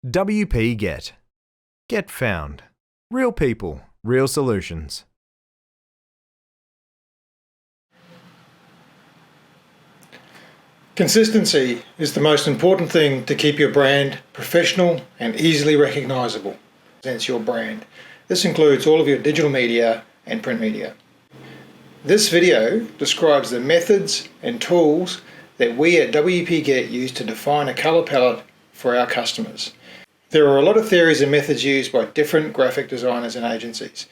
WPGet. Get found. Real people, real solutions. Consistency is the most important thing to keep your brand professional and easily recognizable. Presents your brand. This includes all of your digital media and print media. This video describes the methods and tools that we at WPGet use to define a color palette for our customers. There are a lot of theories and methods used by different graphic designers and agencies.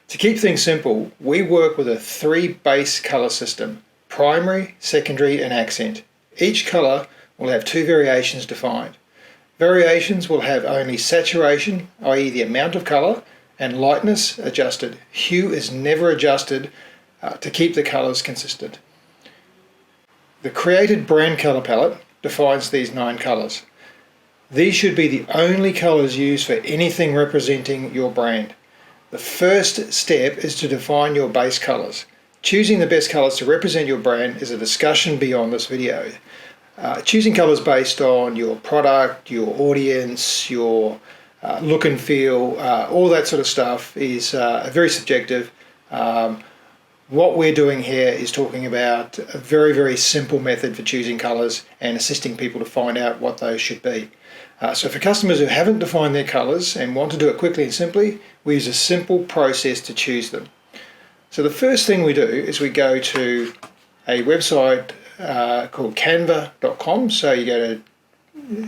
To keep things simple, we work with a 3-base color system: primary, secondary and accent. Each color will have 2 variations defined. Variations will have only saturation, i.e. the amount of color, and lightness adjusted. Hue is never adjusted to keep the colors consistent. The created brand color palette defines these 9 colors. These should be the only colors used for anything representing your brand. The first step is to define your base colors. Choosing the best colors to represent your brand is a discussion beyond this video. Choosing colors based on your product, your audience, your look and feel, all that sort of stuff is very subjective. What we're doing here is talking about a very, very simple method for choosing colors and assisting people to find out what those should be. So for customers who haven't defined their colors and want to do it quickly and simply, we use a simple process to choose them. So the first thing we do is we go to a website called canva.com. So you go to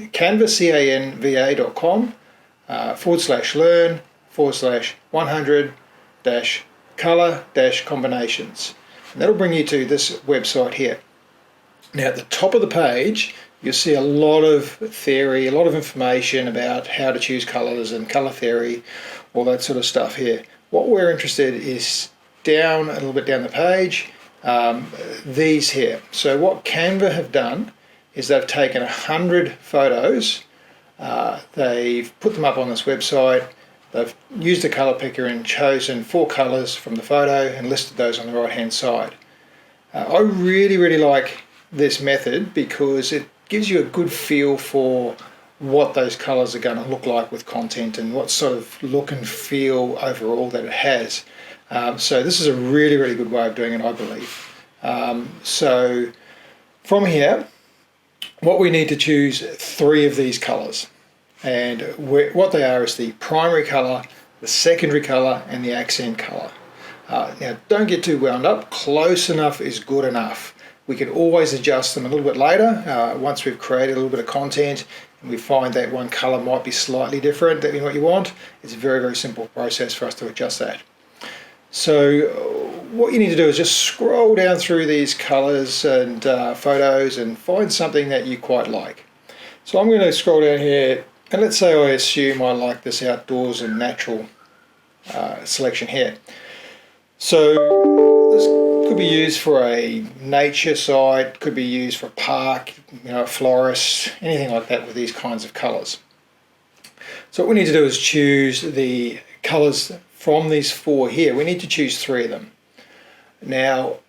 canva, canva.com /learn/100-color-combinations. And that'll bring you to this website here. Now at the top of the page, you'll see a lot of theory, a lot of information about how to choose colors and color theory, all that sort of stuff here. What we're interested in is down a little bit down the page, these here. So what Canva have done is they've taken 100 photos, they've put them up on this website, they've used a color picker and chosen 4 colors from the photo and listed those on the right hand side. I really like this method because it gives you a good feel for what those colors are going to look like with content and what sort of look and feel overall that it has. So this is a really good way of doing it, I believe. So from here, what we need to choose 3 of these colors, and what they are is the primary color, the secondary color and the accent color. Now don't get too wound up, close enough is good enough. We can always adjust them a little bit later once we've created a little bit of content and we find that one color might be slightly different than what you want. It's a very simple process for us to adjust that. So what you need to do is just scroll down through these colors and photos and find something that you quite like. So I'm going to scroll down here and let's say I assume I like this outdoors and natural selection here. So this could be used for a nature site, could be used for a park, a florist, anything like that with these kinds of colors. So what we need to do is choose the colors from these 4 here. We need to choose 3 of them. Now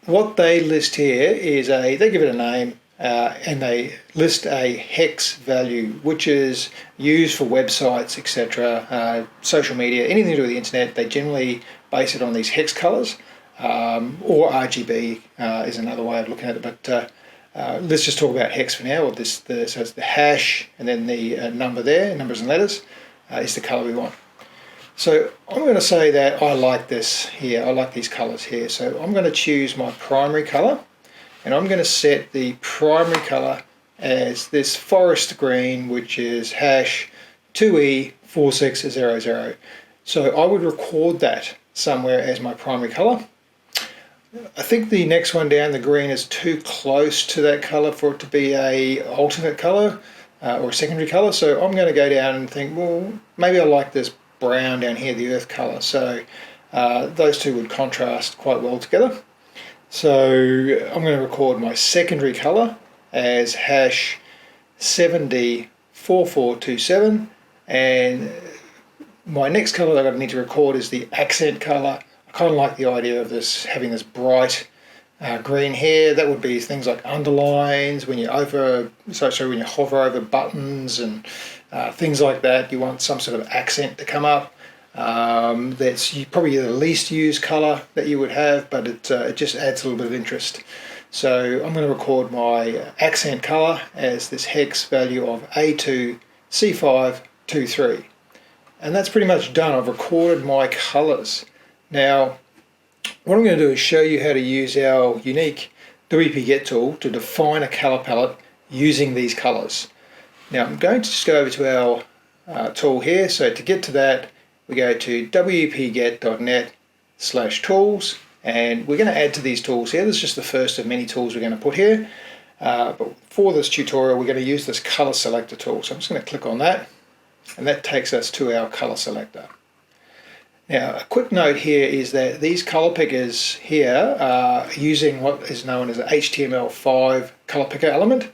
what they list here is they give it a name and they list a hex value, which is used for websites, etc., social media, anything to do with the internet. They generally base it on these hex colors. Or RGB is another way of looking at it, but let's just talk about hex for now. So it's the hash and then the number there, numbers and letters, is the color we want. So I'm going to say that I like this here, I like these colors here. So I'm going to choose my primary color and I'm going to set the primary color as this forest green, which is hash 2E4600. So I would record that somewhere as my primary color. I think the next one down, the green, is too close to that color for it to be a alternate color or a secondary color. So I'm going to go down and think, well, maybe I like this brown down here, the earth color. So those 2 would contrast quite well together. So I'm going to record my secondary color as hash 7D4427, and my next color that I need to record is the accent color. I kind of like the idea of this having this bright green here. That would be things like underlines when you hover over buttons and things like that. You want some sort of accent to come up. That's probably the least used color that you would have, but it just adds a little bit of interest. So I'm going to record my accent color as this hex value of A2C523. And that's pretty much done. I've recorded my colors. Now, what I'm going to do is show you how to use our unique WPGet tool to define a color palette using these colors. Now, I'm going to just go over to our tool here. So to get to that, we go to wpget.net/tools, and we're going to add to these tools here. This is just the first of many tools we're going to put here. But for this tutorial, we're going to use this color selector tool. So I'm just going to click on that, and that takes us to our color selector. Now, a quick note here is that these color pickers here are using what is known as an HTML5 color picker element,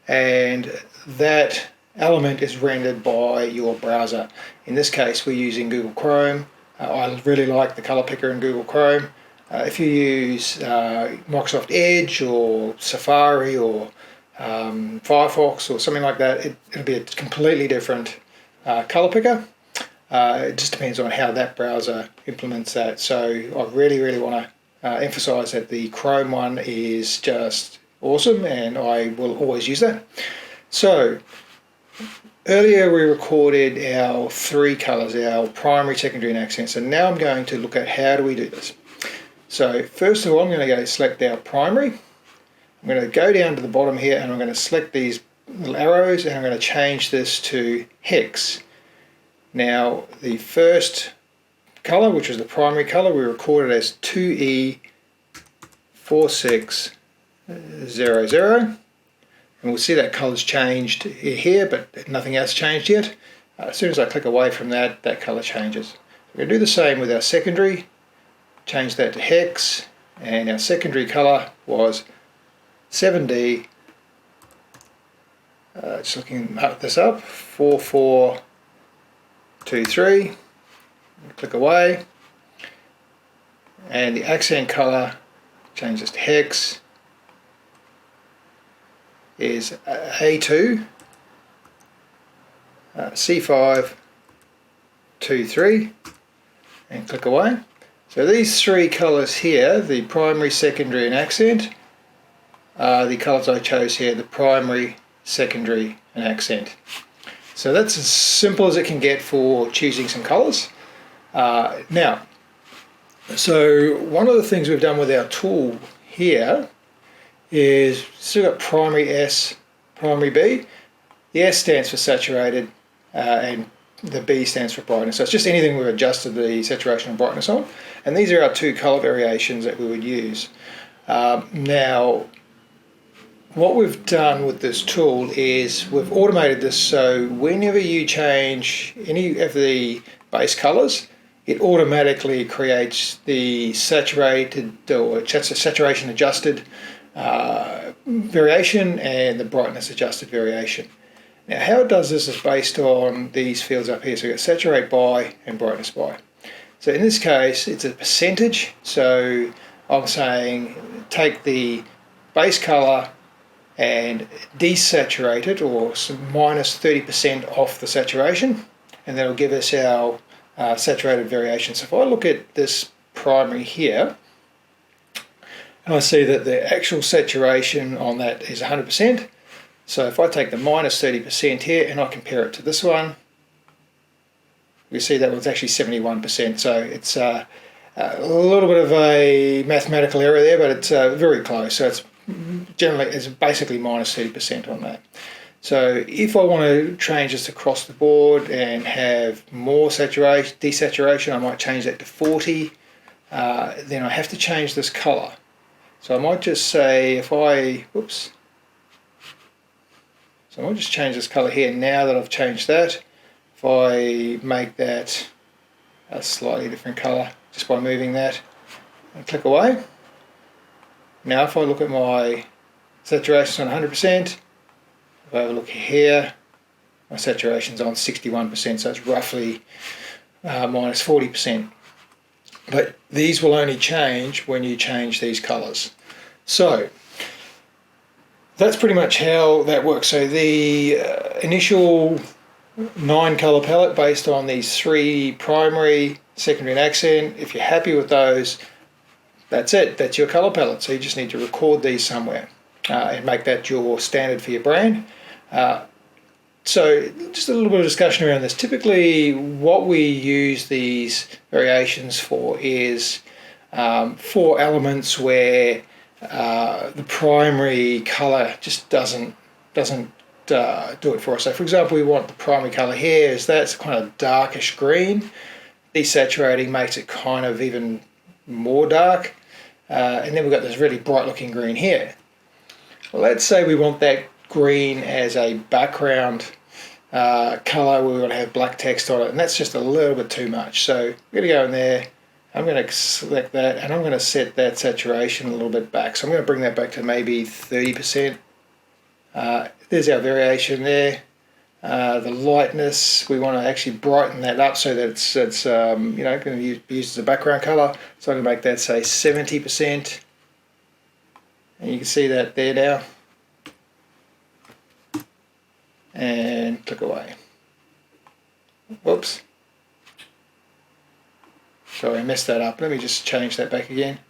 and that element is rendered by your browser. In this case, we're using Google Chrome. I really like the color picker in Google Chrome. If you use Microsoft Edge or Safari or Firefox or something like that, it'll be a completely different color picker. It just depends on how that browser implements that. So I really want to emphasize that the Chrome one is just awesome, and I will always use that. So earlier we recorded our three colors, our primary, secondary, and accent. So now I'm going to look at how do we do this. So first of all, I'm going to go select our primary. I'm going to go down to the bottom here, and I'm going to select these little arrows, and I'm going to change this to hex. Now, the first color, which was the primary color, we recorded as 2E4600. And we'll see that color's changed here, but nothing else changed yet. As soon as I click away from that, that color changes. We're going to do the same with our secondary. Change that to hex, and our secondary color was 7D. Just looking this up, 4423. Click away, and the accent color changes to hex. Is A2 C523, and click away. So these three colors here, the primary, secondary, and accent, are the colors I chose here, the primary, secondary, and accent. So that's as simple as it can get for choosing some colors. Now, so one of the things we've done with our tool here is still got primary S, primary B. The S stands for saturated, and the B stands for brightness. So it's just anything we've adjusted the saturation and brightness on. And these are our two color variations that we would use. Now, what we've done with this tool is we've automated this, so whenever you change any of the base colors, it automatically creates the saturated or saturation adjusted variation and the brightness adjusted variation. Now, how it does this is based on these fields up here. So we've got saturate by and brightness by. So in this case, it's a percentage. So I'm saying take the base color and desaturate it, or minus 30% off the saturation, and that'll give us our saturated variation. So if I look at this primary here, and I see that the actual saturation on that is 100%. So if I take the minus 30% here and I compare it to this one, we see that one's actually 71%. So it's a little bit of a mathematical error there, but it's very close. So it's basically minus 30% on that. So if I want to change this across the board and have more desaturation, I might change that to 40. Then I have to change this color. So I might just say, so I might just change this color here now that I've changed that. If I make that a slightly different color just by moving that and click away. Now if I look at my saturation on 100%, if I have a look here, my saturation's on 61%, so it's roughly minus 40%. But these will only change when you change these colors. So that's pretty much how that works. So the initial 9 colour palette based on these 3 primary, secondary and accent. If you're happy with those, that's it, that's your colour palette. So you just need to record these somewhere and make that your standard for your brand. So just a little bit of discussion around this. Typically what we use these variations for is for elements where the primary colour just doesn't do it for us. So for example, we want the primary colour here is that's kind of darkish green. Desaturating makes it kind of even more dark. And then we've got this really bright looking green here. Well, let's say we want that green as a background colour. We want to have black text on it, and that's just a little bit too much. So I'm going to go in there, I'm going to select that, and I'm going to set that saturation a little bit back. So I'm going to bring that back to maybe 30%. There's our variation there. The lightness, we want to actually brighten that up so that it's going to be used as a background colour. So I'm going to make that say 70%, and you can see that there now. And click away. Whoops. Sorry, I messed that up. Let me just change that back again.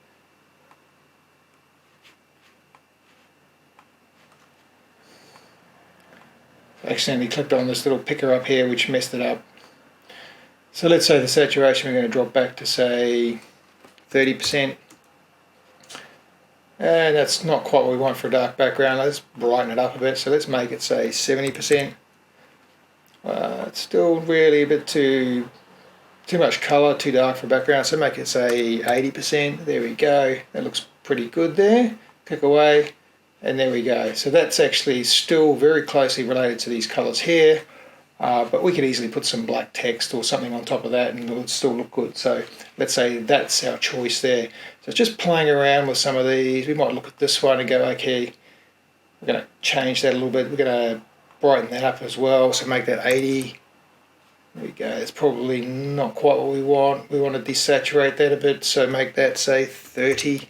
I accidentally clicked on this little picker up here which messed it up. So let's say the saturation we're going to drop back to say 30%. And that's not quite what we want for a dark background. Let's brighten it up a bit. So let's make it say 70%. It's still really a bit too much colour, too dark for background. So make it say 80%. There we go. That looks pretty good there. Click away, and there we go. So that's actually still very closely related to these colours here. But we could easily put some black text or something on top of that and it would still look good. So let's say that's our choice there. So it's just playing around with some of these. We might look at this one and go, okay, we're going to change that a little bit. We're going to brighten that up as well. So make that 80. There we go. It's probably not quite what we want. We want to desaturate that a bit. So make that say 30.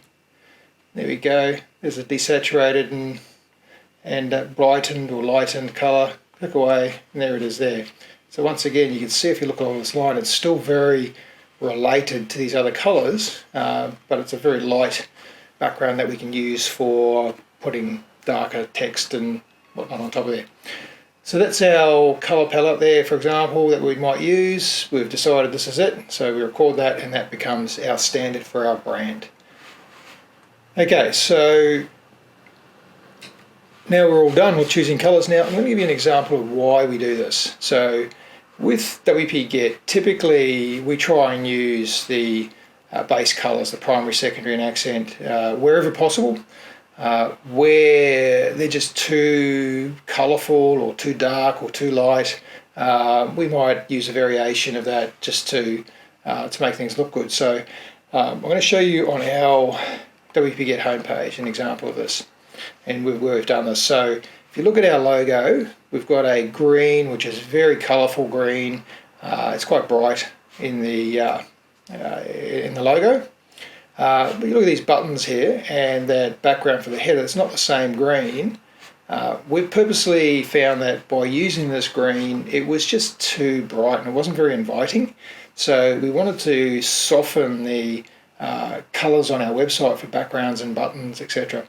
There we go. There's a desaturated and brightened or lightened colour. Click away, and there it is there. So once again, you can see if you look along this line, it's still very related to these other colours, but it's a very light background that we can use for putting darker text and whatnot on top of there. So that's our colour palette there, for example, that we might use. We've decided this is it, so we record that and that becomes our standard for our brand. Okay, so now we're all done with choosing colours. Now I'm going to give you an example of why we do this. So with WPGet, typically we try and use the base colours, the primary, secondary and accent, wherever possible. Where they're just too colourful or too dark or too light, we might use a variation of that just to make things look good. So I'm going to show you on our WPGet homepage an example of this. And where we've done this. So if you look at our logo, we've got a green, which is very colourful green. It's quite bright in the logo. But you look at these buttons here and that background for the header, it's not the same green. We've purposely found that by using this green, it was just too bright and it wasn't very inviting. So we wanted to soften the colours on our website for backgrounds and buttons, etc.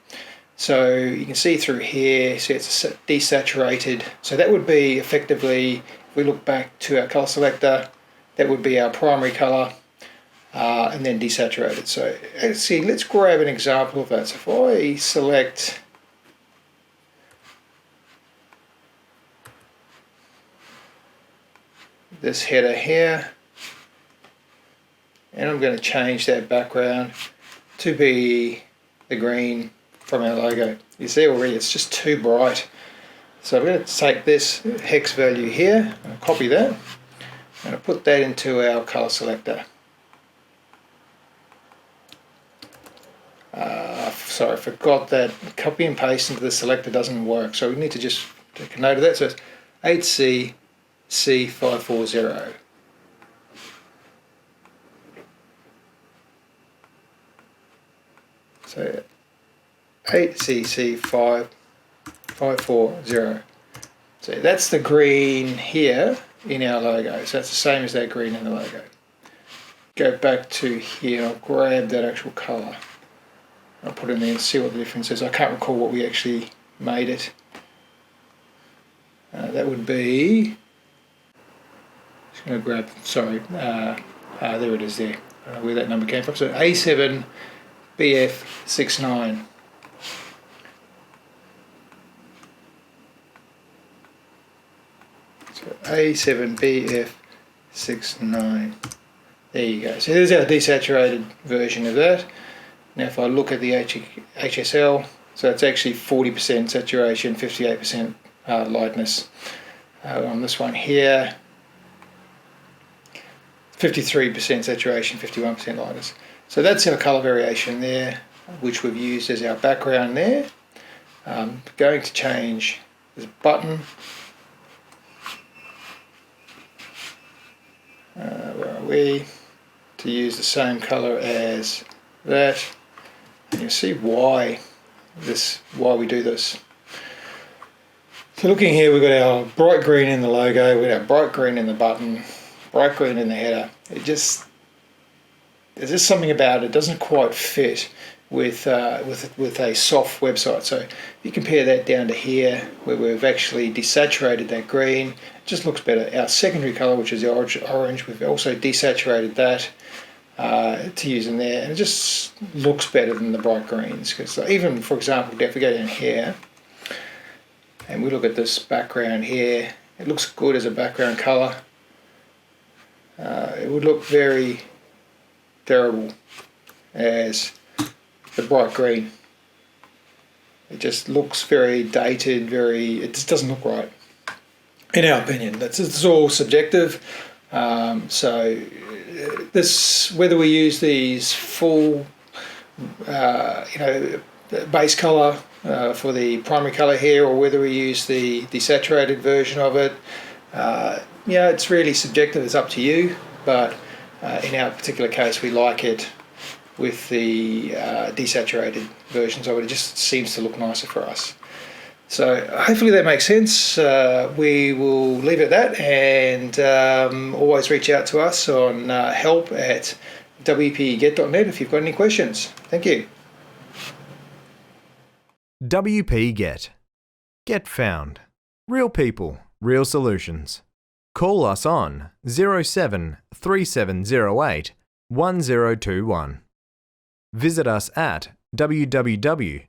So you can see through here, see it's desaturated. So that would be effectively, if we look back to our colour selector, that would be our primary colour, and then desaturated. So let's grab an example of that. So if I select this header here, and I'm going to change that background to be the green from our logo. You see already it's just too bright. So I'm going to take this hex value here and copy that and I'll put that into our colour selector. Sorry, I forgot that copy and paste into the selector doesn't work, so we need to just take a note of that. So it's 8CC540. So 8CC540. So that's the green here in our logo. So that's the same as that green in the logo. Go back to here, I'll grab that actual colour. I'll put it in there and see what the difference is. I can't recall what we actually made it. That would be, just going to grab, sorry, there it is there. I don't know where that number came from. So A7BF69. So A7BF69. There you go. So there's our desaturated version of that. Now if I look at the HSL, so it's actually 40% saturation, 58% lightness. On this one here, 53% saturation, 51% lightness. So that's our colour variation there, which we've used as our background there. Going to change this button. Where are we? To use the same colour as that. And you'll see why we do this. So looking here, we've got our bright green in the logo, we've got our bright green in the button, bright green in the header. There's just something about it doesn't quite fit with a soft website. So if you compare that down to here, where we've actually desaturated that green, it just looks better. Our secondary colour, which is the orange, we've also desaturated that to use in there, and it just looks better than the bright greens. Because even, for example, if we go down here and we look at this background here, it looks good as a background colour. It would look very terrible as the bright green. It just looks very dated, it just doesn't look right, in our opinion. It's all subjective. So this, whether we use these full, base colour for the primary colour here, or whether we use the desaturated version of it, it's really subjective. It's up to you. But in our particular case, we like it with the desaturated versions of it. It just seems to look nicer for us. So hopefully that makes sense. We will leave it at that, and always reach out to us on help@WPGet.net if you've got any questions. Thank you. WPGet. Get found. Real people, real solutions. Call us on 07 3708 1021. Visit us at www.wpget.net.